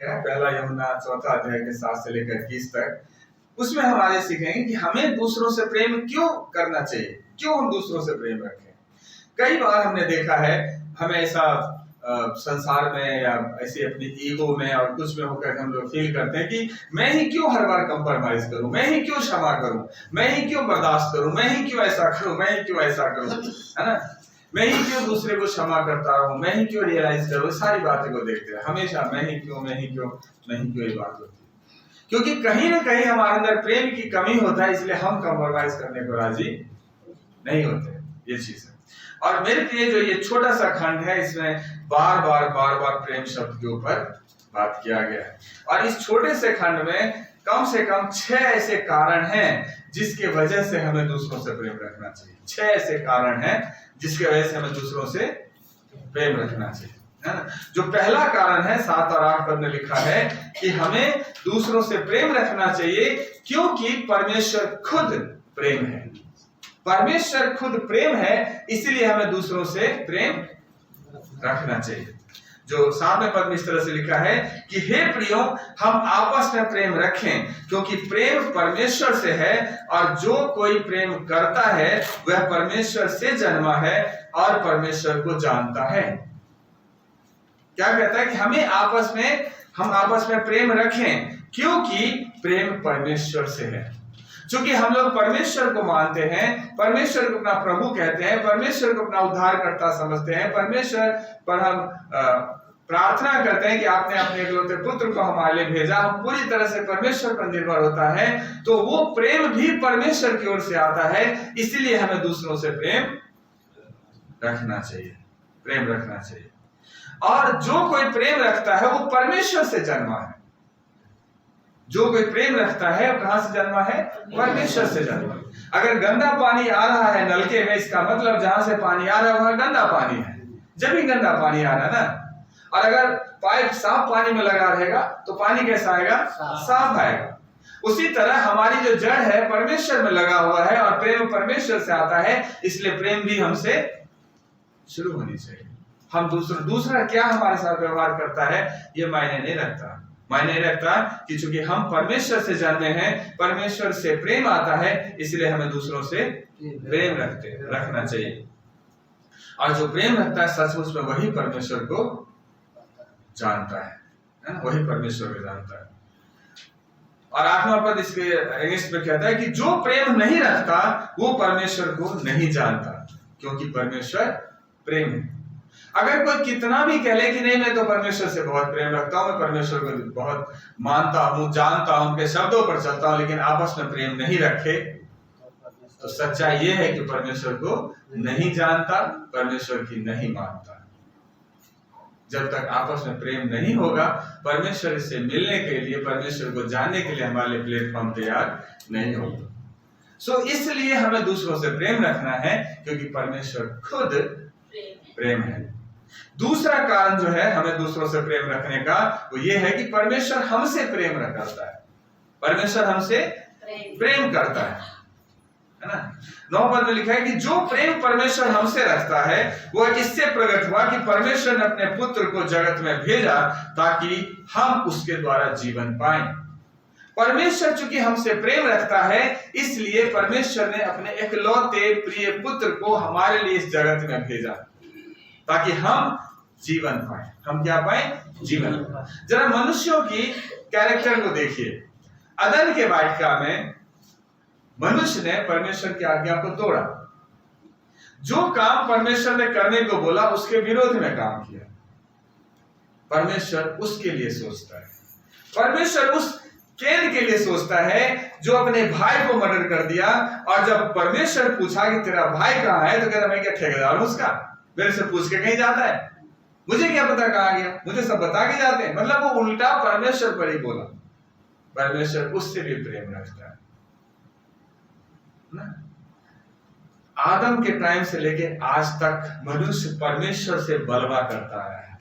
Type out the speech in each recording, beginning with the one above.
है, पहला यूहन्ना 4 अध्याय के 7 से लेकर 21 तक। उसमें हम आगे सीखेंगे कि हमें दूसरों से प्रेम क्यों करना चाहिए, क्यों हम दूसरों से प्रेम रखें। कई बार हमने देखा है हमें ऐसा संसार में या ऐसी अपनी ईगो में और कुछ में होकर हम लोग फील करते हैं कि मैं ही क्यों हर बार कंप्रोमाइज करूं, मैं ही क्यों क्षमा करूं, मैं ही क्यों बर्दाश्त करूं, मैं ही क्यों ऐसा करूं, मैं ही क्यों ऐसा करूं, है ना, मैं ही क्यों दूसरे को क्षमा करता रहूं, मैं ही क्यों रियलाइज करूं। सारी बातें को देखते हैं हमेशा मैं ही क्यों, मैं ही क्यों, मैं ही क्यों, ये बात होती है। क्योंकि कहीं ना कहीं हमारे अंदर प्रेम की कमी होता है, इसलिए हम कंप्रोमाइज करने को राजी नहीं होते। ये चीज है। और मेरे प्रिय जो ये छोटा सा खंड है, इसमें बार बार प्रेम शब्द के ऊपर बात किया गया है। और इस छोटे से खंड में कम से कम 6 ऐसे कारण हैं जिसके वजह से हमें दूसरों से प्रेम रखना चाहिए। 6 ऐसे कारण हैं जिसके वजह से हमें दूसरों से प्रेम रखना चाहिए, है ना। जो पहला कारण है 7 और 8 पद में लिखा है कि हमें दूसरों से प्रेम रखना चाहिए क्योंकि परमेश्वर खुद प्रेम है। परमेश्वर खुद प्रेम है, इसलिए हमें दूसरों से प्रेम रखना चाहिए। जो 7वें पद में इस तरह से लिखा है कि हे प्रियो, हम आपस में प्रेम रखें क्योंकि प्रेम परमेश्वर से है और जो कोई प्रेम करता है वह परमेश्वर से जन्मा है और परमेश्वर को जानता है। क्या कहता है कि हम आपस में प्रेम रखें क्योंकि प्रेम परमेश्वर से है। क्योंकि हम लोग परमेश्वर को मानते हैं, परमेश्वर को अपना प्रभु कहते हैं, परमेश्वर को अपना उद्धारकर्ता समझते हैं, परमेश्वर पर हम प्रार्थना करते हैं कि आपने अपने इकलौते पुत्र को हमारे लिए भेजा, हम पूरी तरह से परमेश्वर पर निर्भर होता है, तो वो प्रेम भी परमेश्वर की ओर से आता है। इसलिए हमें दूसरों से प्रेम रखना चाहिए, प्रेम रखना चाहिए। और जो कोई प्रेम रखता है वो परमेश्वर से जन्मा है। जो कोई प्रेम रखता है वो कहां से जन्मा है? परमेश्वर से जन्मा। अगर गंदा पानी आ रहा है नलके में, इसका मतलब जहां से पानी आ रहा है वहां गंदा पानी है, जब ही गंदा पानी आ रहा है ना। और अगर पाइप साफ पानी में लगा रहेगा तो पानी कैसा आएगा? साफ आएगा। उसी तरह हमारी जो जड़ है परमेश्वर में लगा हुआ है और प्रेम परमेश्वर से आता है, इसलिए प्रेम भी हमसे शुरू होनी चाहिए। हम दूसरा क्या हमारे साथ व्यवहार करता है ये मायने नहीं रखता कि चूंकि हम परमेश्वर से जन्मे हैं, परमेश्वर से प्रेम आता है, इसलिए हमें दूसरों से प्रेम रखना चाहिए। और जो प्रेम रखता है सचमुच में वही परमेश्वर को जानता है ना, वही परमेश्वर को जानता है। और 8वां पद इसके इंग्लिश में कहता है कि जो प्रेम नहीं रखता वो परमेश्वर को नहीं जानता क्योंकि परमेश्वर प्रेम है। अगर कोई कितना भी कह ले कि नहीं मैं तो परमेश्वर से बहुत प्रेम रखता हूं, मैं परमेश्वर को बहुत मानता हूं, जानता हूं, उनके शब्दों पर चलता हूं, लेकिन आपस में प्रेम नहीं रखे, तो सच्चाई ये है कि परमेश्वर को नहीं जानता, परमेश्वर की नहीं मानता। जब तक आपस में प्रेम नहीं होगा, परमेश्वर से मिलने के लिए, परमेश्वर को जानने के लिए हमारे प्लेटफॉर्म तैयार नहीं होगा। इसलिए हमें दूसरों से प्रेम रखना है क्योंकि परमेश्वर खुद प्रेम है। दूसरा कारण जो है हमें दूसरों से प्रेम रखने का, वो ये है कि परमेश्वर हमसे प्रेम करता है। परमेश्वर हमसे प्रेम करता है ना। 9 पद में लिखा है कि जो प्रेम परमेश्वर हमसे रखता है वह इससे प्रकट हुआ कि परमेश्वर ने अपने पुत्र को जगत में भेजा ताकि हम उसके द्वारा जीवन पाएं। परमेश्वर चूंकि हमसे प्रेम रखता है, इसलिए परमेश्वर ने अपने इकलौते प्रिय पुत्र को हमारे लिए इस जगत में भेजा ताकि हम जीवन पाए। हम क्या पाए? जीवन। जरा मनुष्यों की कैरेक्टर को देखिए। अदन के वाटिका में मनुष्य ने परमेश्वर की आज्ञा को तोड़ा। जो काम परमेश्वर ने करने को बोला उसके विरोध में काम किया। परमेश्वर उसके लिए सोचता है। परमेश्वर उस कैन के लिए सोचता है जो अपने भाई को मर्डर कर दिया, और जब परमेश्वर पूछा कि तेरा भाई कहां है, तो कहता मैं क्या ठेकेदार हूं उसका, मेरे से पूछ के कहीं जाता है, मुझे क्या पता कहां गया, मुझे सब बता के जाते हैं। मतलब वो उल्टा परमेश्वर पर ही बोला। परमेश्वर उससे भी प्रेम रखता है ना। आदम के टाइम से लेके आज तक मनुष्य परमेश्वर से बलवा करता है।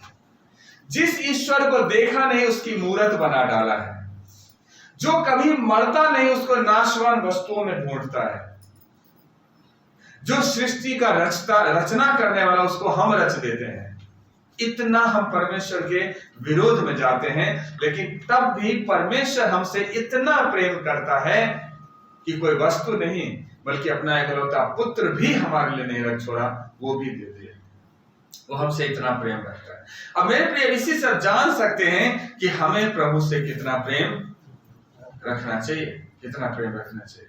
जिस ईश्वर को देखा नहीं उसकी मूर्त बना डाला है। जो कभी मरता नहीं उसको नाशवान वस्तुओं में ढूंढता है। जो सृष्टि का रचना करने वाला उसको हम रच देते हैं। इतना हम परमेश्वर के विरोध में जाते हैं, लेकिन तब भी परमेश्वर हमसे इतना प्रेम करता है कि कोई वस्तु नहीं बल्कि अपना इकलौता पुत्र भी हमारे लिए नहीं रख छोड़ा, वो भी दे दिया। वो हमसे इतना प्रेम रखता है। अब मेरे प्रिय, इसी से जान सकते हैं कि हमें प्रभु से कितना प्रेम रखना चाहिए, कितना प्रेम रखना चाहिए।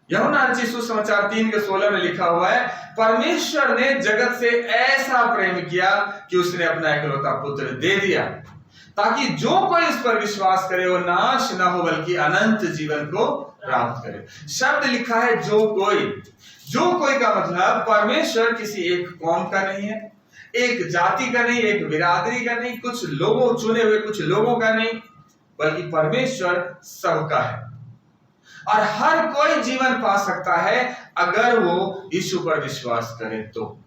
यूहन्ना रचित सुसमाचार 3:16 में लिखा हुआ है, परमेश्वर ने जगत से ऐसा प्रेम किया कि उसने अपना इकलौता पुत्र दे दिया, ताकि जो कोई इस पर विश्वास करे वो नाश न हो बल्कि अनंत जीवन को प्राप्त करे। शब्द लिखा है जो कोई। जो कोई का मतलब परमेश्वर किसी एक कौम का नहीं है, एक जाति का नहीं, एक बिरादरी का नहीं, कुछ लोगों चुने हुए कुछ लोगों का नहीं, बल्कि परमेश्वर सबका है। और हर कोई जीवन पा सकता है अगर वो यीशु पर विश्वास करे तो।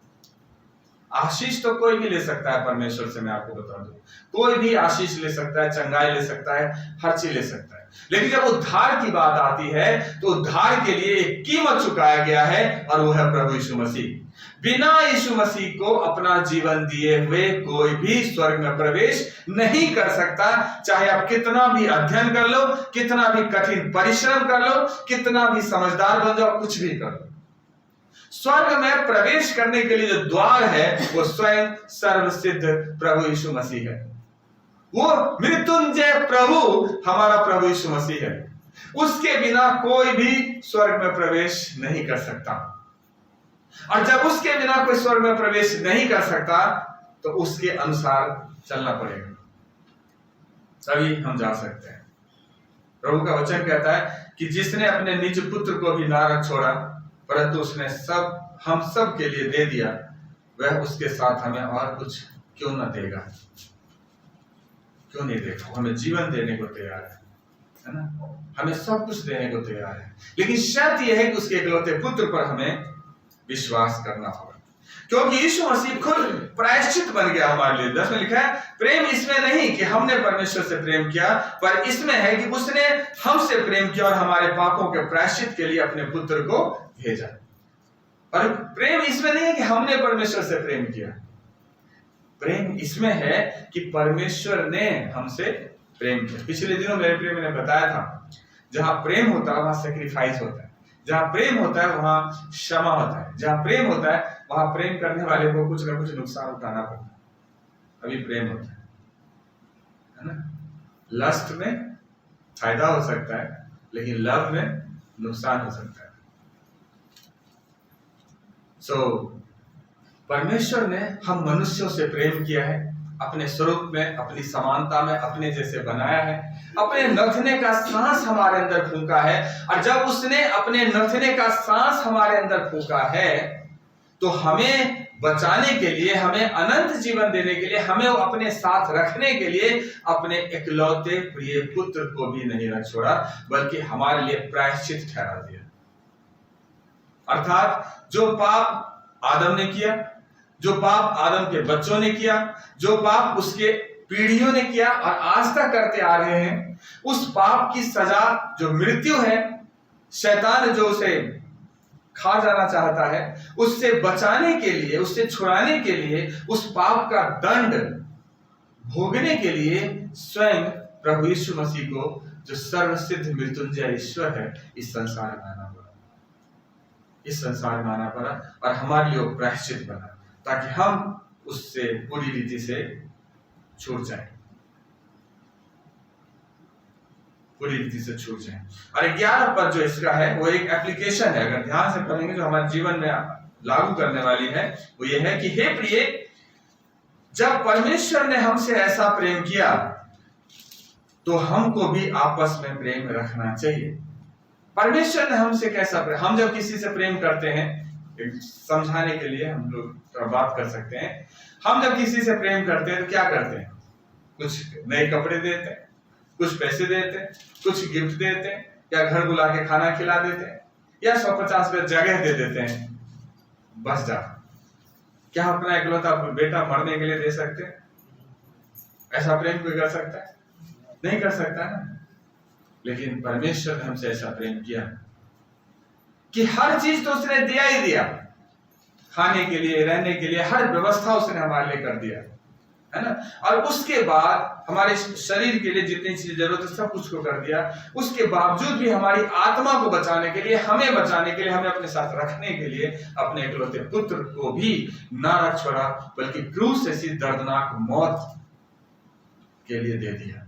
आशीष तो कोई भी ले सकता है परमेश्वर से, मैं आपको बता दूं, कोई भी आशीष ले सकता है, चंगाई ले सकता है, हर चीज ले सकता है। लेकिन जब उद्धार की बात आती है तो उद्धार के लिए एक कीमत चुकाया गया है और वो है प्रभु यीशु मसीह। बिना यीशु मसीह को अपना जीवन दिए हुए कोई भी स्वर्ग में प्रवेश नहीं कर सकता, चाहे आप कितना भी अध्ययन कर लो, कितना भी कठिन परिश्रम कर लो, कितना भी समझदार बन जाओ, कुछ भी कर लो। स्वर्ग में प्रवेश करने के लिए जो द्वार है वो स्वयं सर्वसिद्ध प्रभु यीशु मसीह है। वो मृत्युंजय प्रभु हमारा प्रभु यीशु मसीह है। उसके बिना कोई भी स्वर्ग में प्रवेश नहीं कर सकता। और जब उसके बिना कोई स्वर्ग में प्रवेश नहीं कर सकता तो उसके अनुसार चलना पड़ेगा, तभी हम जा सकते हैं। प्रभु का वचन कहता है कि जिसने अपने निज पुत्र को भी ना रख छोड़ा परंतु उसने हम सब के लिए दे दिया, वह उसके साथ हमें और कुछ क्यों न देगा, क्यों नहीं देगा। हमें जीवन देने को तैयार है ना, हमें सब कुछ देने को तैयार है, लेकिन शर्त यह है कि उसके इकलौते पुत्र पर हमें विश्वास करना होगा, क्योंकि यीशु मसीह खुद प्रायश्चित बन गया हमारे लिए। 10 में लिखा है, प्रेम इसमें नहीं कि हमने परमेश्वर से प्रेम किया, पर इसमें है कि उसने हमसे प्रेम किया और हमारे पापों के प्रायश्चित के लिए अपने पुत्र को भेजा। पर प्रेम इसमें नहीं है कि हमने परमेश्वर से प्रेम किया, प्रेम इसमें है कि परमेश्वर ने हमसे प्रेम किया। पिछले दिनों मेरे प्रिय मैंने बताया था, जहां प्रेम होता है वहां सेक्रीफाइस होता है, जहां प्रेम होता है वहां क्षमा होता है, जहां प्रेम होता है वहां प्रेम करने वाले को कुछ ना कुछ नुकसान उठाना पड़ता है, अभी प्रेम होता है ना। लस्ट में फायदा हो सकता है लेकिन लव में नुकसान हो सकता है। परमेश्वर ने हम मनुष्यों से प्रेम किया है, अपने स्वरूप में, अपनी समानता में अपने जैसे बनाया है, अपने नथने का सांस हमारे अंदर फूंका है। और जब उसने अपने नथने का सांस हमारे अंदर फूंका है तो हमें बचाने के लिए, हमें अनंत जीवन देने के लिए, हमें अपने साथ रखने के लिए अपने इकलौते प्रिय पुत्र को भी नहीं रख छोड़ा, बल्कि हमारे लिए प्रायश्चित ठहरा दिया। अर्थात जो पाप आदम ने किया, जो पाप आदम के बच्चों ने किया, जो पाप उसके पीढ़ियों ने किया और आज तक करते आ रहे हैं, उस पाप की सजा जो मृत्यु है, शैतान जो उसे खा जाना चाहता है, उससे बचाने के लिए, उससे छुड़ाने के लिए, उस पाप का दंड भोगने के लिए स्वयं प्रभु यीशु मसीह को, जो सर्वसिद्ध मृत्युंजय ईश्वर है, इस संसार में आना पड़ा, इस संसार में आना पड़ा और हमारे लिए प्रायश्चित बना, ताकि हम उससे पूरी रीति से छूट जाएं, पूरी रीति से छूट जाएं। और 11 पद जो इसका है वो एक एप्लीकेशन है, अगर ध्यान से पढ़ेंगे जो हमारे जीवन में लागू करने वाली है, वो ये है कि हे प्रिय, जब परमेश्वर ने हमसे ऐसा प्रेम किया तो हमको भी आपस में प्रेम रखना चाहिए। परमेश्वर ने हमसे कैसा प्रेम, हम जब किसी से प्रेम करते हैं, समझाने के लिए हम लोग बात कर सकते हैं, हम जब किसी से प्रेम करते हैं तो क्या करते हैं, कुछ नए कपड़े देते हैं, कुछ पैसे देते हैं, कुछ गिफ्ट देते हैं, या घर बुला के खाना खिला देते हैं, या 150 रुपये जगह दे देते हैं, बस जा। क्या अपना इकलौता बेटा मरने के लिए दे सकते हैं? ऐसा प्रेम कोई कर सकता है? नहीं कर सकता है ना। लेकिन परमेश्वर ने हमसे ऐसा प्रेम किया कि हर चीज तो उसने दिया ही दिया, खाने के लिए, रहने के लिए हर व्यवस्था उसने हमारे लिए कर दिया, है ना। और उसके बाद हमारे शरीर के लिए जितनी चीज जरूरत है सब कुछ को कर दिया। उसके बावजूद भी हमारी आत्मा को बचाने के लिए, हमें बचाने के लिए, हमें अपने साथ रखने के लिए अपने इकलौते पुत्र को भी ना रख छोड़ा, बल्कि क्रूस ऐसी दर्दनाक मौत के लिए दे दिया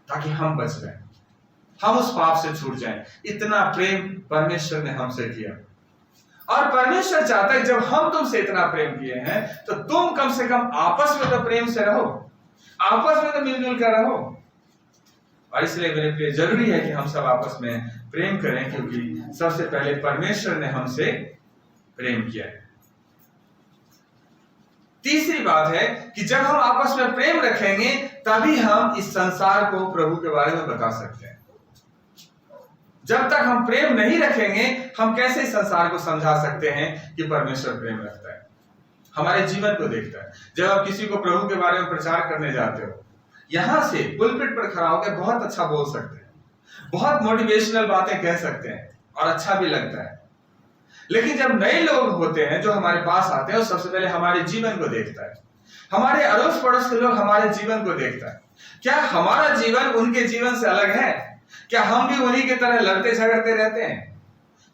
ताकि हम बच जाएं, हम उस पाप से छूट जाएं। इतना प्रेम परमेश्वर ने हमसे किया। और परमेश्वर चाहता है जब हम तुमसे इतना प्रेम किए हैं तो तुम कम से कम आपस में तो प्रेम से रहो, आपस में तो मिलजुल कर रहो। और इसलिए मेरे प्रिय जरूरी है कि हम सब आपस में प्रेम करें, क्योंकि सबसे पहले परमेश्वर ने हमसे प्रेम किया है। तीसरी बात है कि जब हम आपस में प्रेम रखेंगे तभी हम इस संसार को प्रभु के बारे में बता सकते हैं। जब तक हम प्रेम नहीं रखेंगे हम कैसे इस संसार को समझा सकते हैं कि परमेश्वर प्रेम रखता है, हमारे जीवन को देखता है। जब आप किसी को प्रभु के बारे में प्रचार करने जाते हो, यहां से पुलपिट पर खड़ा होकर बहुत अच्छा बोल सकते हैं, बहुत मोटिवेशनल बातें कह सकते हैं और अच्छा भी लगता है, लेकिन जब नए लोग होते हैं जो हमारे पास आते हैं, वो सबसे पहले हमारे जीवन को देखता है। हमारे अड़ोस पड़ोस के लोग हमारे जीवन को देखता है। क्या हमारा जीवन उनके जीवन से अलग है? क्या हम भी उन्हीं की तरह लड़ते झगड़ते रहते हैं?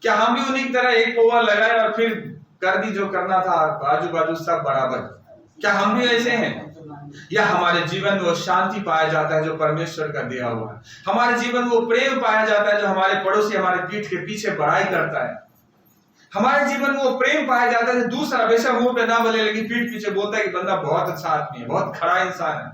क्या हम भी उन्हीं की तरह एक पौवा लगाए और फिर कर दी जो करना था, आजू बाजू सब बराबर? क्या हम भी ऐसे हैं? या हमारे जीवन में वो शांति पाया जाता है जो परमेश्वर का दिया हुआ है? हमारे जीवन में वो प्रेम पाया जाता है जो हमारे पड़ोसी हमारे पीठ के पीछे बड़ाई करता है? हमारे जीवन में वो प्रेम पाया जाता है दूसरा बेशक मुंह पे ना बोले लेकिन पीठ पीछे बोलता है कि बंदा बहुत अच्छा आदमी है, बहुत खरा इंसान है।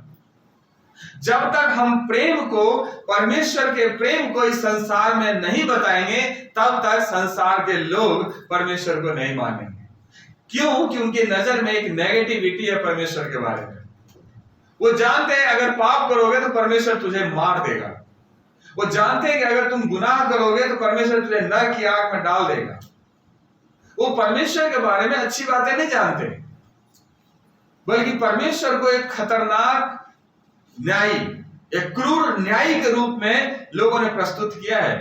जब तक हम प्रेम को, परमेश्वर के प्रेम को इस संसार में नहीं बताएंगे, तब तक संसार के लोग परमेश्वर को नहीं मानेंगे। क्यों? कि उनकी नजर में एक नेगेटिविटी है परमेश्वर के बारे में। वो जानते हैं अगर पाप करोगे तो परमेश्वर तुझे मार देगा। वो जानते हैं कि अगर तुम गुनाह करोगे तो परमेश्वर तुझे नरक की आग में डाल देगा। वो परमेश्वर के बारे में अच्छी बातें नहीं जानते, बल्कि परमेश्वर को एक खतरनाक न्यायी, एक क्रूर न्यायी के रूप में लोगों ने प्रस्तुत किया है,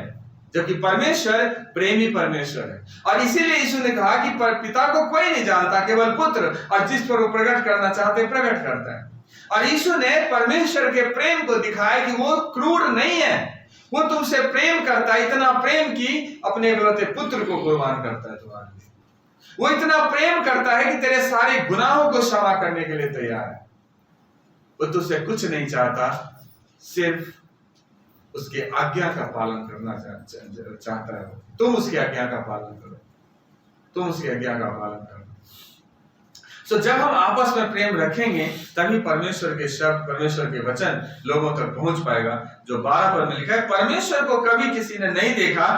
जबकि परमेश्वर प्रेमी परमेश्वर है। और इसीलिए यीशु ने कहा कि पिता को कोई नहीं जानता, केवल पुत्र, और जिस पर वो प्रकट करना चाहते प्रकट करता है। और यीशु ने परमेश्वर के प्रेम को दिखाया कि वो क्रूर नहीं है, वो तुमसे प्रेम करता है, इतना प्रेम कि अपने इकलौते पुत्र को कुर्बान करता है तुम्हारे लिए। वो इतना प्रेम करता है कि तेरे सारे गुनाहों को क्षमा करने के लिए तैयार है। वो तुझसे कुछ नहीं चाहता, सिर्फ उसके आज्ञा का पालन करना चाहता है। तुम उसकी आज्ञा का पालन करो, तुम उसकी आज्ञा का पालन करो। तो जब हम आपस में प्रेम रखेंगे तभी परमेश्वर के शब्द, परमेश्वर के वचन लोगों तक पहुंच पाएगा। जो 12 पद में लिखा है, परमेश्वर को कभी किसी ने नहीं देखा,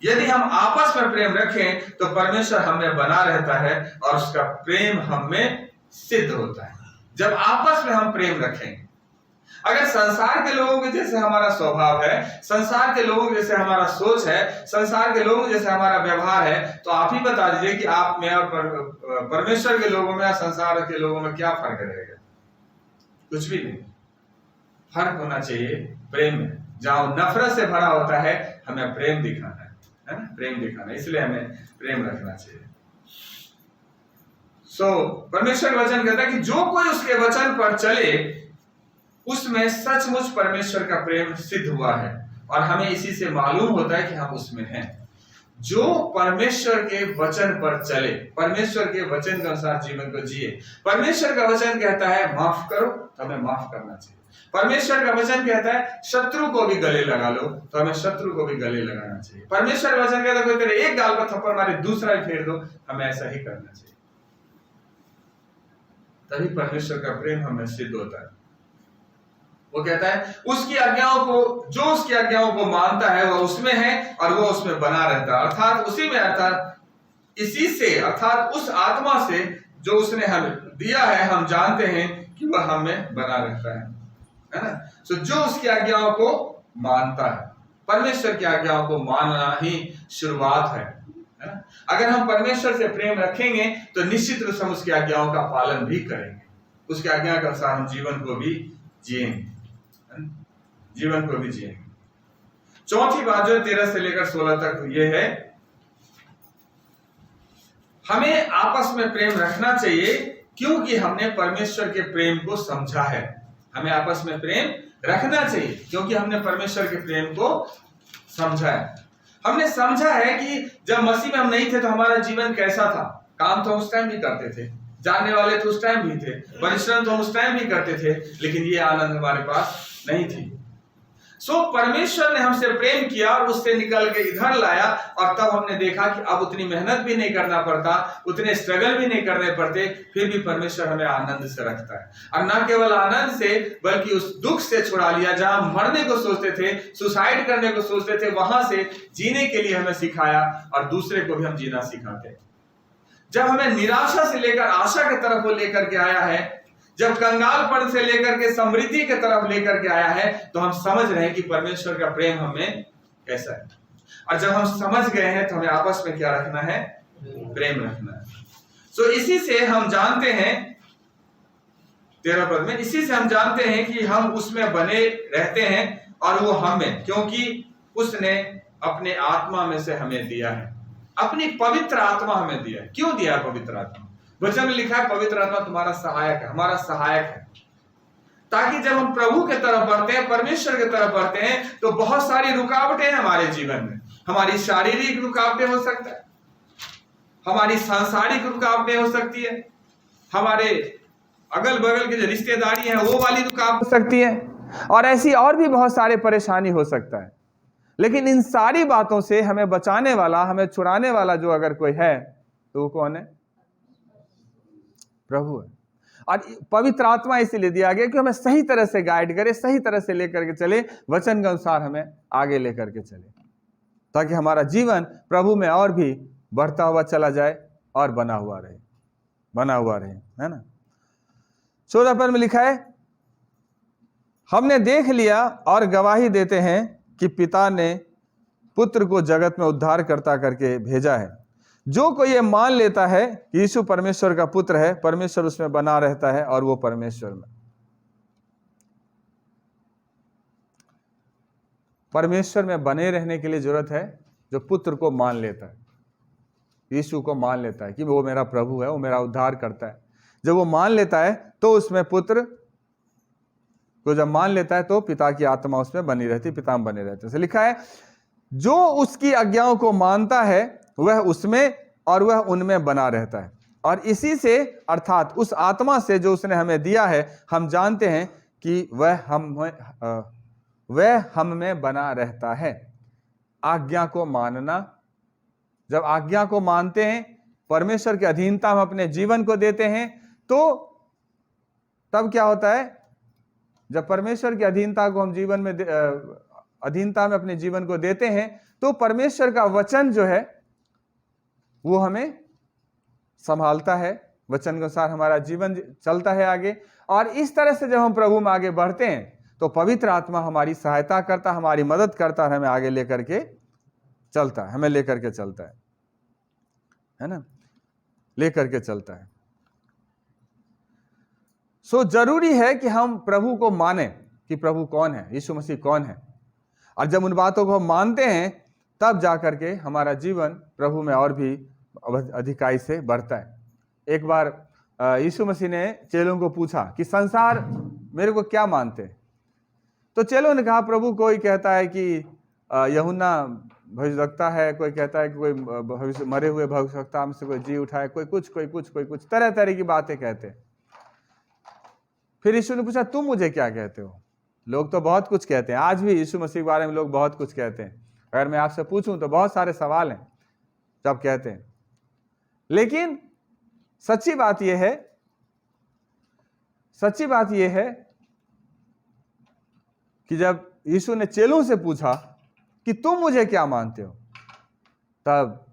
यदि हम आपस में प्रेम रखें तो परमेश्वर हमें बना रहता है और उसका प्रेम हमें सिद्ध होता है। जब आपस में हम प्रेम रखें, अगर संसार के लोगों के जैसे हमारा स्वभाव है, संसार के लोगों जैसे हमारा सोच है, संसार के लोगों जैसे हमारा व्यवहार है, तो आप ही बता दीजिए कि आप में और परमेश्वर के लोगों में या संसार के लोगों में क्या फर्क रहेगा? कुछ भी नहीं। फर्क होना चाहिए प्रेम में। जहां नफरत से भरा होता है हमें प्रेम दिखाना है ना, प्रेम दिखाना, इसलिए हमें प्रेम रखना चाहिए। परमेश्वर वचन कहता है कि जो कोई उसके वचन पर चले उसमें सचमुच परमेश्वर का प्रेम सिद्ध हुआ है, और हमें इसी से मालूम होता है कि हम उसमें हैं। जो परमेश्वर के वचन पर चले, परमेश्वर के वचन के अनुसार जीवन को जिए। परमेश्वर का वचन कहता है माफ करो, तो हमें माफ करना चाहिए। परमेश्वर का वचन कहता है शत्रु को भी गले लगा लो, तो हमें शत्रु को भी गले लगाना चाहिए। परमेश्वर का वचन कहता है कोई तेरे एक गाल पर थप्पड़ मारे दूसरा ही फेर दो, हमें ऐसा ही करना चाहिए। तभी परमेश्वर का प्रेम हमें सिद्ध होता है। वो कहता है उसकी आज्ञाओं को, जो उसकी आज्ञाओं को मानता है वह उसमें है और वो उसमें बना रहता है, अर्थात उसी में, अर्थात इसी से, अर्थात उस आत्मा से जो उसने हमें दिया है, हम जानते हैं कि वह हमें बना रहता है ना। तो जो उसकी आज्ञाओं को मानता है, परमेश्वर की आज्ञाओं को मानना ही शुरुआत है ना। अगर हम परमेश्वर से प्रेम रखेंगे तो निश्चित रूप से हम उसकी आज्ञाओं का पालन भी करेंगे, उसकी आज्ञा के अनुसार हम जीवन को भी जिएंगे, जीवन को भी जिएंगे। चौथी बात जो 13 से लेकर 16 तक ये है, हमें आपस में प्रेम रखना चाहिए क्योंकि हमने परमेश्वर के प्रेम को समझा है। हमें आपस में प्रेम रखना चाहिए क्योंकि हमने परमेश्वर के प्रेम को समझा है। हमने समझा है कि जब मसीह में हम नहीं थे तो हमारा जीवन कैसा था। काम तो उस टाइम भी करते थे, जानने वाले तो उस टाइम भी थे, परिश्रम तो उस टाइम भी करते थे, लेकिन ये आनंद हमारे पास नहीं थी। परमेश्वर ने हमसे प्रेम किया और उससे निकल के इधर लाया, और तब हमने देखा कि अब उतनी मेहनत भी नहीं करना पड़ता, उतने स्ट्रगल भी नहीं करने पड़ते, फिर भी परमेश्वर हमें आनंद से रखता है। और न केवल आनंद से बल्कि उस दुख से छुड़ा लिया। जहां मरने को सोचते थे, सुसाइड करने को सोचते थे, वहां से जीने के लिए हमें सिखाया और दूसरे को भी हम जीना सिखाते। जब हमें निराशा से लेकर आशा की तरफ वो लेकर के आया है, जब कंगालपन से लेकर के समृद्धि की तरफ लेकर के आया है, तो हम समझ रहे हैं कि परमेश्वर का प्रेम हमें कैसा है। और जब हम समझ गए हैं तो हमें आपस में क्या रखना है? प्रेम रखना है। इसी से हम जानते हैं 13 पद में, इसी से हम जानते हैं कि हम उसमें बने रहते हैं और वो हमें, क्योंकि उसने अपने आत्मा में से हमें दिया है। अपनी पवित्र आत्मा हमें दिया है। क्यों दिया है पवित्र आत्मा? वचन में लिखा है पवित्र आत्मा तुम्हारा सहायक है, हमारा सहायक है, ताकि जब हम प्रभु के तरफ बढ़ते हैं, परमेश्वर के तरफ बढ़ते हैं, तो बहुत सारी रुकावटें हैं हमारे जीवन में। हमारी शारीरिक रुकावटें हो सकता है, हमारी सांसारिक रुकावटें हो सकती है, हमारे अगल बगल की जो रिश्तेदारी है वो वाली रुकावट हो सकती है, और ऐसी और भी बहुत सारे परेशानी हो सकता है। लेकिन इन सारी बातों से हमें बचाने वाला, हमें छुड़ाने वाला जो अगर कोई है तो वो कौन है? प्रभु है। और पवित्र आत्मा इसीलिए दिया गया कि हमें सही तरह से गाइड करे, सही तरह से लेकर के चले, वचन के अनुसार हमें आगे लेकर के चले, ताकि हमारा जीवन प्रभु में और भी बढ़ता हुआ चला जाए और बना हुआ रहे, है ना। 14 पद में लिखा है, हमने देख लिया और गवाही देते हैं कि पिता ने पुत्र को जगत में उद्धारकर्ता करके भेजा है। जो कोई ये मान लेता है कि यीशु परमेश्वर का पुत्र है, परमेश्वर उसमें बना रहता है और वो परमेश्वर में। परमेश्वर में बने रहने के लिए जरूरत है जो पुत्र को मान लेता है, यीशु को मान लेता है कि वो मेरा प्रभु है, वो मेरा उद्धार करता है। जब वो मान लेता है तो उसमें पुत्र को जब मान लेता है तो पिता की आत्मा उसमें बनी रहती, पिता में बने रहते। लिखा है, जो उसकी आज्ञाओं को मानता है वह उसमें और वह उनमें बना रहता है। और इसी से, अर्थात उस आत्मा से जो उसने हमें दिया है, हम जानते हैं कि वह हम में बना रहता है। आज्ञा को मानना, जब आज्ञा को मानते हैं, परमेश्वर की अधीनता में अपने जीवन को देते हैं, तो तब क्या होता है? जब परमेश्वर की अधीनता को हम जीवन में अधीनता में अपने जीवन को देते हैं, तो परमेश्वर का वचन जो है वो हमें संभालता है, वचन के अनुसार हमारा जीवन चलता है आगे। और इस तरह से जब हम प्रभु में आगे बढ़ते हैं तो पवित्र आत्मा हमारी सहायता करता, हमारी मदद करता और हमें आगे लेकर के चलता है, हमें लेकर के चलता है ना, लेकर के चलता है। जरूरी है कि हम प्रभु को माने कि प्रभु कौन है, यीशु मसीह कौन है। और जब उन बातों को हम मानते हैं तब जाकर के हमारा जीवन प्रभु में और भी अधिकाई से बढ़ता है। एक बार यीशु मसीह ने चेलों को पूछा कि संसार मेरे को क्या मानते हैं? तो चेलों ने कहा, प्रभु कोई कहता है कि यूहन्ना भविष्यवक्ता है, कोई कहता है कि कोई मरे हुए भविष्यवक्ता में से कोई जी उठाए, कोई कुछ तरह तरह की बातें कहते हैं। फिर यीशु ने पूछा, तुम मुझे क्या कहते हो? लोग तो बहुत कुछ कहते हैं, आज भी यीशु मसीह के बारे में लोग बहुत कुछ कहते हैं। अगर मैं आपसे पूछूं तो बहुत सारे सवाल हैं जब कहते हैं, लेकिन सच्ची बात यह है कि जब यीशु ने चेलों से पूछा कि तुम मुझे क्या मानते हो, तब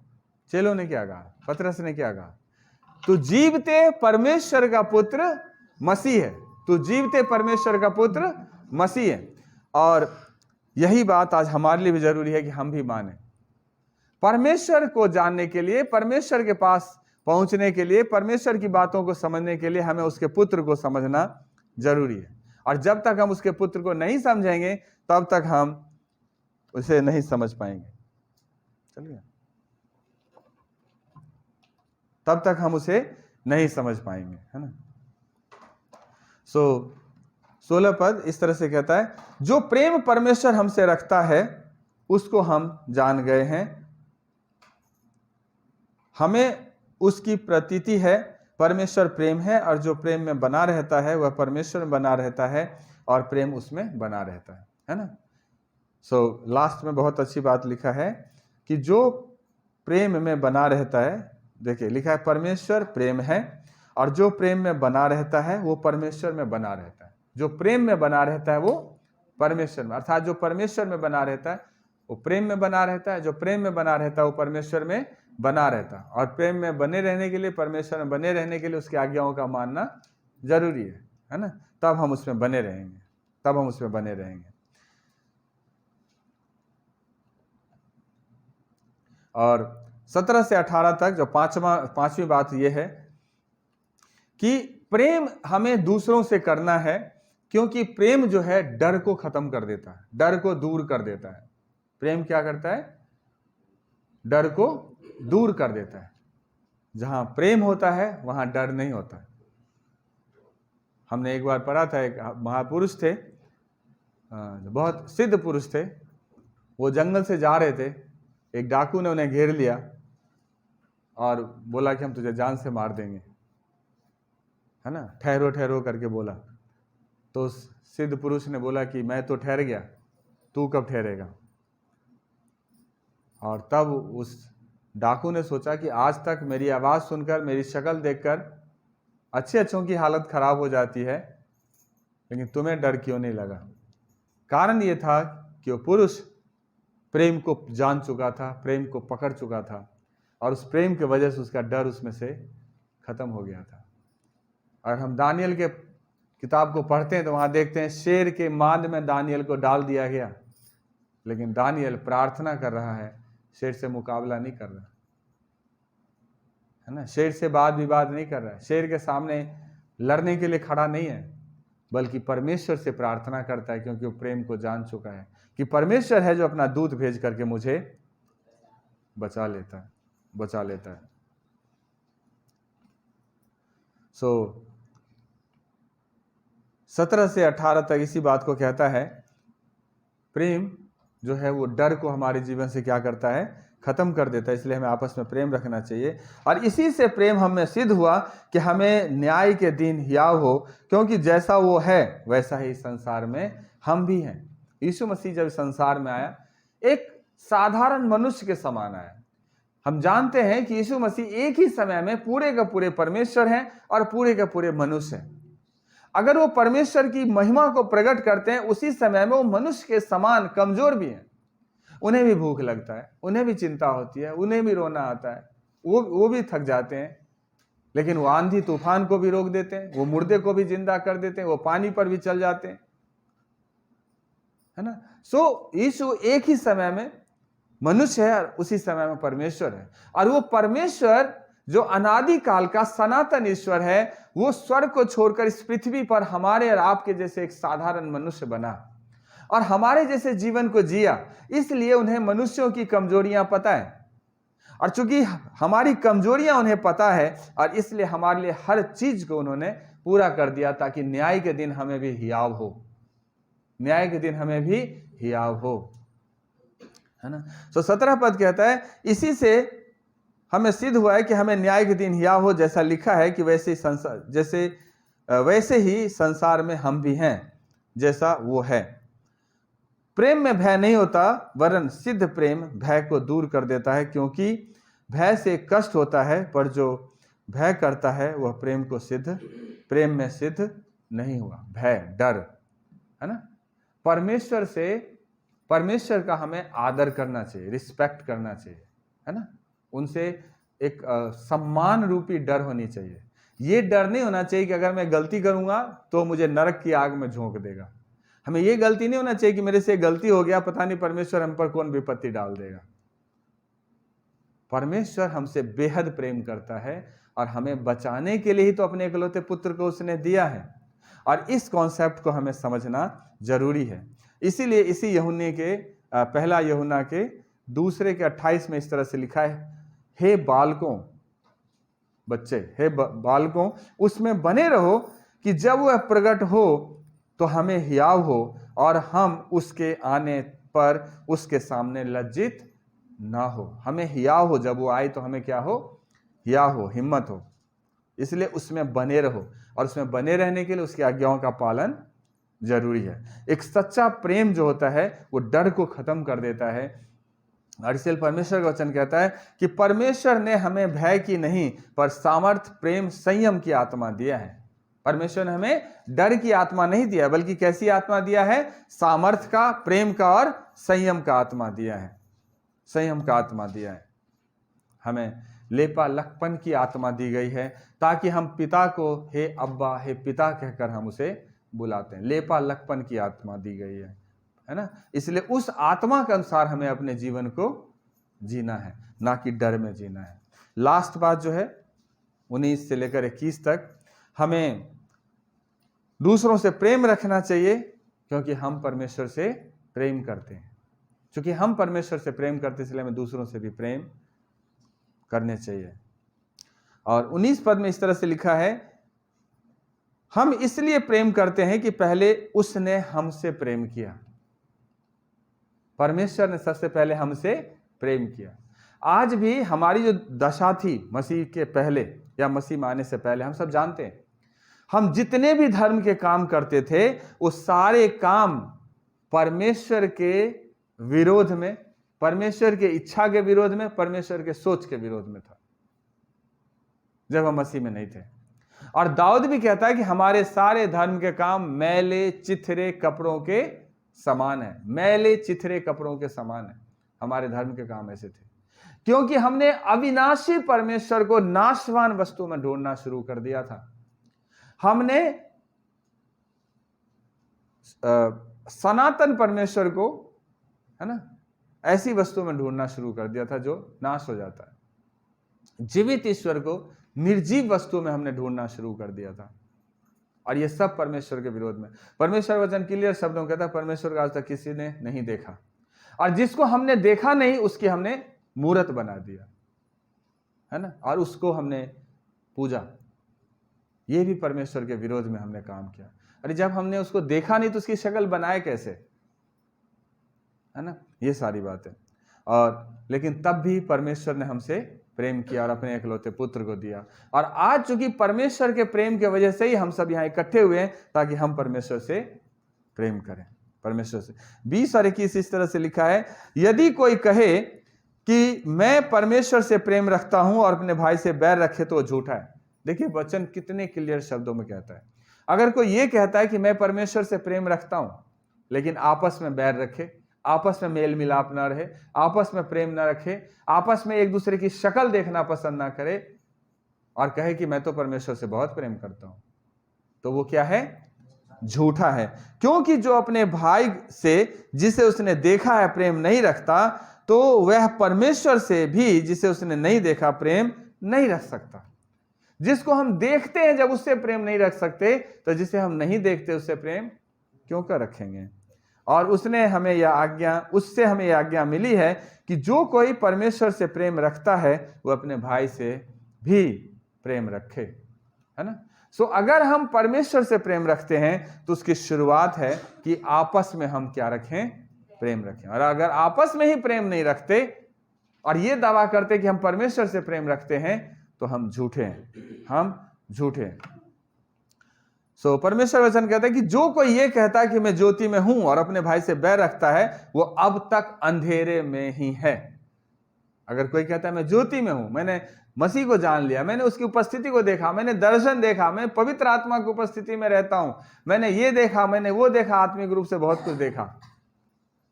चेलों ने क्या कहा? पतरस ने क्या कहा? तू जीवते परमेश्वर का पुत्र मसीह है, तू जीवते परमेश्वर का पुत्र मसीह है। और यही बात आज हमारे लिए भी जरूरी है कि हम भी माने। परमेश्वर को जानने के लिए, परमेश्वर के पास पहुंचने के लिए, परमेश्वर की बातों को समझने के लिए हमें उसके पुत्र को समझना जरूरी है। और जब तक हम उसके पुत्र को नहीं समझेंगे तब तक हम उसे नहीं समझ पाएंगे। चलिए, तब तक हम उसे नहीं समझ पाएंगे, है ना। 16 पद इस तरह से कहता है, जो प्रेम परमेश्वर हमसे रखता है उसको हम जान गए हैं, हमें उसकी प्रतीति है, परमेश्वर प्रेम है और जो प्रेम में बना रहता है वह परमेश्वर में बना रहता है और प्रेम उसमें बना रहता है ना। लास्ट में बहुत अच्छी बात लिखा है कि जो प्रेम में बना रहता है, देखिए लिखा है परमेश्वर प्रेम है और जो प्रेम में बना रहता है वो परमेश्वर में बना रहता है। जो प्रेम में बना रहता है वो परमेश्वर में, अर्थात जो परमेश्वर में बना रहता है वो प्रेम में बना रहता है, जो प्रेम में बना रहता है वो परमेश्वर में बना रहता है। और प्रेम में बने रहने के लिए, परमेश्वर में बने रहने के लिए उसकी आज्ञाओं का मानना जरूरी है ना। तब हम उसमें बने रहेंगे, तब हम उसमें बने रहेंगे। और 17 से 18 तक जो पांचवी बात यह है कि प्रेम हमें दूसरों से करना है, क्योंकि प्रेम जो है डर को खत्म कर देता है, डर को दूर कर देता है। प्रेम क्या करता है? डर को दूर कर देता है। जहां प्रेम होता है वहां डर नहीं होता है। हमने एक बार पढ़ा था, एक महापुरुष थे, बहुत सिद्ध पुरुष थे, वो जंगल से जा रहे थे, एक डाकू ने उन्हें घेर लिया और बोला कि हम तुझे जान से मार देंगे, है ना। ठहरो ठहरो करके बोला, तो सिद्ध पुरुष ने बोला कि मैं तो ठहर गया, तू कब ठहरेगा। और तब उस डाकू ने सोचा कि आज तक मेरी आवाज़ सुनकर, मेरी शक्ल देखकर अच्छे अच्छों की हालत खराब हो जाती है, लेकिन तुम्हें डर क्यों नहीं लगा। कारण ये था कि वो पुरुष प्रेम को जान चुका था, प्रेम को पकड़ चुका था, और उस प्रेम की वजह से उसका डर उसमें से खत्म हो गया था। और हम दानियल के किताब को पढ़ते हैं तो वहां देखते हैं शेर के मांद में दानियल को डाल दिया गया, लेकिन दानियल प्रार्थना कर रहा है, शेर से मुकाबला नहीं कर रहा, है ना। शेर से वाद विवाद नहीं कर रहा है, शेर के सामने लड़ने के लिए खड़ा नहीं है, बल्कि परमेश्वर से प्रार्थना करता है, क्योंकि वो प्रेम को जान चुका है कि परमेश्वर है जो अपना दूत भेज करके मुझे बचा लेता है। 17 से 18 तक इसी बात को कहता है। प्रेम जो है वो डर को हमारे जीवन से क्या करता है? खत्म कर देता है। इसलिए हमें आपस में प्रेम रखना चाहिए, और इसी से प्रेम हमें सिद्ध हुआ कि हमें न्याय के दिन हियाव हो, क्योंकि जैसा वो है वैसा ही संसार में हम भी हैं। यीशु मसीह जब संसार में आया, एक साधारण मनुष्य के समान आया। हम जानते हैं कि यीशु मसीह एक ही समय में पूरे का पूरे परमेश्वर हैं और पूरे के पूरे मनुष्य हैं। अगर वो परमेश्वर की महिमा को प्रकट करते हैं, उसी समय में वो मनुष्य के समान कमजोर भी हैं। उन्हें भी भूख लगता है, उन्हें भी चिंता होती है, उन्हें भी रोना आता है, वो भी थक जाते हैं, लेकिन वो आंधी तूफान को भी रोक देते हैं, वो मुर्दे को भी जिंदा कर देते हैं, वो पानी पर भी चल जाते हैं, है ना। यीशु एक ही समय में मनुष्य है और उसी समय में परमेश्वर है। और वो परमेश्वर जो अनादि काल का सनातन ईश्वर है, वो स्वर्ग को छोड़कर इस पृथ्वी पर हमारे और आपके जैसे एक साधारण मनुष्य बना और हमारे जैसे जीवन को जिया। इसलिए उन्हें मनुष्यों की कमजोरियां पता है, और चूंकि हमारी कमजोरियां उन्हें पता है, और इसलिए हमारे लिए हर चीज को उन्होंने पूरा कर दिया, ताकि न्याय के दिन हमें भी हियाव हो, न्याय के दिन हमें भी हियाव हो, है ना। 17 पद कहता है, इसी से हमें सिद्ध हुआ है कि हमें न्याय के दिन हियाव हो, जैसा लिखा है कि वैसे ही संसार में हम भी हैं जैसा वो है। प्रेम में भय नहीं होता, वरन सिद्ध प्रेम भय को दूर कर देता है, क्योंकि भय से कष्ट होता है, पर जो भय करता है वह प्रेम में सिद्ध नहीं हुआ। भय, डर, है ना। परमेश्वर का हमें आदर करना चाहिए, रिस्पेक्ट करना चाहिए, है ना। उनसे एक सम्मान रूपी डर होनी चाहिए। ये डर नहीं होना चाहिए कि अगर मैं गलती करूंगा तो मुझे नरक की आग में झोंक देगा। हमें ये गलती नहीं होना चाहिए कि मेरे से गलती हो गया, पता नहीं परमेश्वर हम पर कौन विपत्ति डाल देगा। परमेश्वर हमसे बेहद प्रेम करता है और हमें बचाने के लिए ही तो अपने इकलौते पुत्र को उसने दिया है, और इस कॉन्सेप्ट को हमें समझना जरूरी है। इसीलिए इसी यूहन्ने के पहला यूहन्ना के 2 के 28 में इस तरह से लिखा है, हे बालकों, बच्चे, हे बालकों, उसमें बने रहो कि जब वह प्रकट हो तो हमें हियाव हो और हम उसके आने पर उसके सामने लज्जित ना हो। हमें हियाव हो, जब वो आए तो हमें क्या हो? हियाव हो, हिम्मत हो। इसलिए उसमें बने रहो, और उसमें बने रहने के लिए उसकी आज्ञाओं का पालन जरूरी है। एक सच्चा प्रेम जो होता है वो डर को खत्म कर देता है। और इसलिए परमेश्वर का वचन कहता है कि परमेश्वर ने हमें भय की नहीं पर सामर्थ, प्रेम, संयम की आत्मा दिया है। परमेश्वर ने हमें डर की आत्मा नहीं दिया, बल्कि कैसी आत्मा दिया है? सामर्थ का, प्रेम का और संयम का आत्मा दिया है। संयम का आत्मा दिया है। हमें लेपालकपन की आत्मा दी गई है, ताकि हम पिता को हे अब्बा, हे पिता कहकर हम उसे बुलाते हैं। लेपालकपन की आत्मा दी गई है ना? इसलिए उस आत्मा के अनुसार हमें अपने जीवन को जीना है, ना कि डर में जीना है। लास्ट बात जो है 19 से लेकर 21 तक, हमें दूसरों से प्रेम रखना चाहिए, क्योंकि हम परमेश्वर से प्रेम करते हैं। क्योंकि हम परमेश्वर से प्रेम करते, इसलिए हमें दूसरों से भी प्रेम करने चाहिए। और 19 पद में इस तरह से लिखा है, हम इसलिए प्रेम करते हैं कि पहले उसने हमसे प्रेम किया। परमेश्वर ने सबसे पहले हमसे प्रेम किया। आज भी हमारी जो दशा थी मसीह के पहले या मसीह में आने से पहले, हम सब जानते हैं, हम जितने भी धर्म के काम करते थे वो सारे काम परमेश्वर के विरोध में, परमेश्वर के इच्छा के विरोध में, परमेश्वर के सोच के विरोध में था, जब हम मसीह में नहीं थे। और दाऊद भी कहता है कि हमारे सारे धर्म के काम मैले चिथरे कपड़ों के समान है। मैले चिथरे कपड़ों के समान है हमारे धर्म के काम ऐसे थे, क्योंकि हमने अविनाशी परमेश्वर को नाशवान वस्तु में ढूंढना शुरू कर दिया था। हमने सनातन परमेश्वर को, है ना, ऐसी वस्तु में ढूंढना शुरू कर दिया था जो नाश हो जाता है। जीवित ईश्वर को निर्जीव वस्तु में हमने ढूंढना शुरू कर दिया था, और ये सब परमेश्वर के विरोध में। परमेश्वर वचन क्लियर शब्दों में कहता है, परमेश्वर का आज तक किसी ने नहीं देखा, और जिसको हमने देखा नहीं उसकी हमने मूर्त बना दिया, है ना, और उसको हमने पूजा। ये भी परमेश्वर के विरोध में हमने काम किया। अरे जब हमने उसको देखा नहीं तो उसकी शक्ल बनाए कैसे, है ना, ये सारी बातें। और लेकिन तब भी परमेश्वर ने हमसे प्रेम किया और अपने एकलौते पुत्र को दिया। और आज चूंकि परमेश्वर के प्रेम की वजह से ही हम सब यहाँ इकट्ठे हुए हैं, ताकि हम परमेश्वर से प्रेम करें। परमेश्वर से 20 और 21 इस तरह से लिखा है, यदि कोई कहे कि मैं परमेश्वर से प्रेम रखता हूं और अपने भाई से बैर रखे तो झूठा है। देखिए वचन कितने क्लियर शब्दों में कहता है। अगर कोई ये कहता है कि मैं परमेश्वर से प्रेम रखता हूं, लेकिन आपस में बैर रखे, आपस में मेल मिलाप ना रहे, आपस में प्रेम ना रखे, आपस में एक दूसरे की शक्ल देखना पसंद ना करे, और कहे कि मैं तो परमेश्वर से बहुत प्रेम करता हूं, तो वो क्या है? झूठा है। क्योंकि जो अपने भाई से जिसे उसने देखा है प्रेम नहीं रखता, तो वह परमेश्वर से भी जिसे उसने नहीं देखा प्रेम नहीं रख सकता। जिसको हम देखते हैं जब उससे प्रेम नहीं रख सकते, तो जिसे हम नहीं देखते उससे प्रेम क्यों कर रखेंगे? और उससे हमें यह आज्ञा मिली है कि जो कोई परमेश्वर से प्रेम रखता है वो अपने भाई से भी प्रेम रखे, है ना। सो अगर हम परमेश्वर से प्रेम रखते हैं तो उसकी शुरुआत है कि आपस में हम क्या रखें? प्रेम रखें। और अगर आपस में ही प्रेम नहीं रखते और ये दावा करते कि हम परमेश्वर से प्रेम रखते हैं, तो हम झूठे हैं, हम झूठे हैं। सो परमेश्वर वचन कहता है कि जो कोई ये कहता है कि मैं ज्योति में हूं और अपने भाई से बैर रखता है, वो अब तक अंधेरे में ही है। अगर कोई कहता है मैं ज्योति में हूं, मैंने मसीह को जान लिया, मैंने उसकी उपस्थिति को देखा, मैंने दर्शन देखा, मैं पवित्र आत्मा की उपस्थिति में रहता हूं, मैंने ये देखा, मैंने वो देखा, आत्मिक रूप से बहुत कुछ देखा,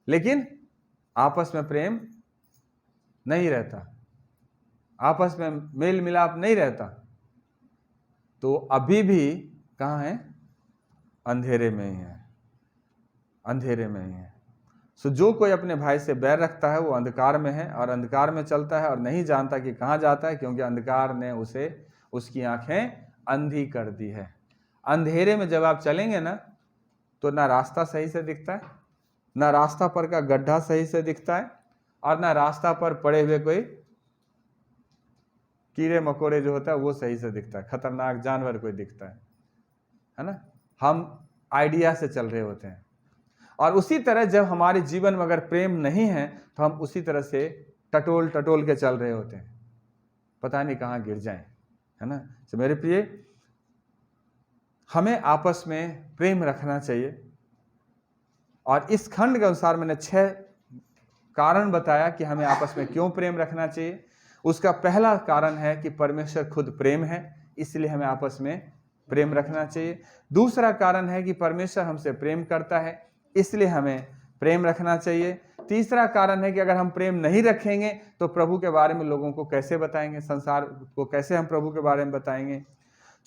लेकिन आपस में प्रेम नहीं रहता, आपस में मेल मिलाप नहीं रहता, तो अभी भी कहां है? अंधेरे में ही है, अंधेरे में ही है। सो जो कोई अपने भाई से बैर रखता है वो अंधकार में है और अंधकार में चलता है और नहीं जानता कि कहां जाता है, क्योंकि अंधकार ने उसकी आंखें अंधी कर दी है। अंधेरे में जब आप चलेंगे ना, तो ना रास्ता सही से दिखता है, ना रास्ता पर का गड्ढा सही से दिखता है, और ना रास्ता पर पड़े हुए कोई कीड़े मकोड़े जो होता है वो सही से दिखता है, खतरनाक जानवर कोई दिखता है ना। हम आइडिया से चल रहे होते हैं। और उसी तरह जब हमारे जीवन में अगर प्रेम नहीं है तो हम उसी तरह से टटोल टटोल के चल रहे होते हैं, पता नहीं कहाँ गिर जाएं, है ना। तो मेरे प्रिय, हमें आपस में प्रेम रखना चाहिए। और इस खंड के अनुसार मैंने 6 कारण बताया कि हमें आपस में क्यों प्रेम रखना चाहिए। उसका पहला कारण है कि परमेश्वर खुद प्रेम है, इसलिए हमें आपस में प्रेम रखना चाहिए। दूसरा कारण है कि परमेश्वर हमसे प्रेम करता है, इसलिए हमें प्रेम रखना चाहिए। तीसरा कारण है कि अगर हम प्रेम नहीं रखेंगे तो प्रभु के बारे में लोगों को कैसे बताएंगे, संसार को कैसे हम प्रभु के बारे में बताएंगे।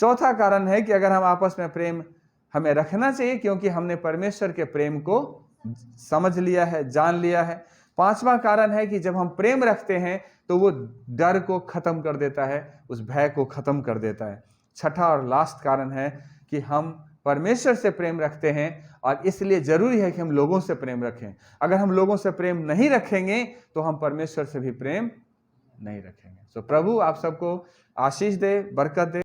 चौथा कारण है कि अगर हम आपस में प्रेम हमें रखना चाहिए क्योंकि हमने परमेश्वर के प्रेम को समझ लिया है, जान लिया है। पांचवा कारण है कि जब हम प्रेम रखते हैं तो वो डर को खत्म कर देता है, उस भय को खत्म कर देता है। छठा और लास्ट कारण है कि हम परमेश्वर से प्रेम रखते हैं और इसलिए जरूरी है कि हम लोगों से प्रेम रखें। अगर हम लोगों से प्रेम नहीं रखेंगे तो हम परमेश्वर से भी प्रेम नहीं रखेंगे। सो प्रभु आप सबको आशीष दे, बरकत दे।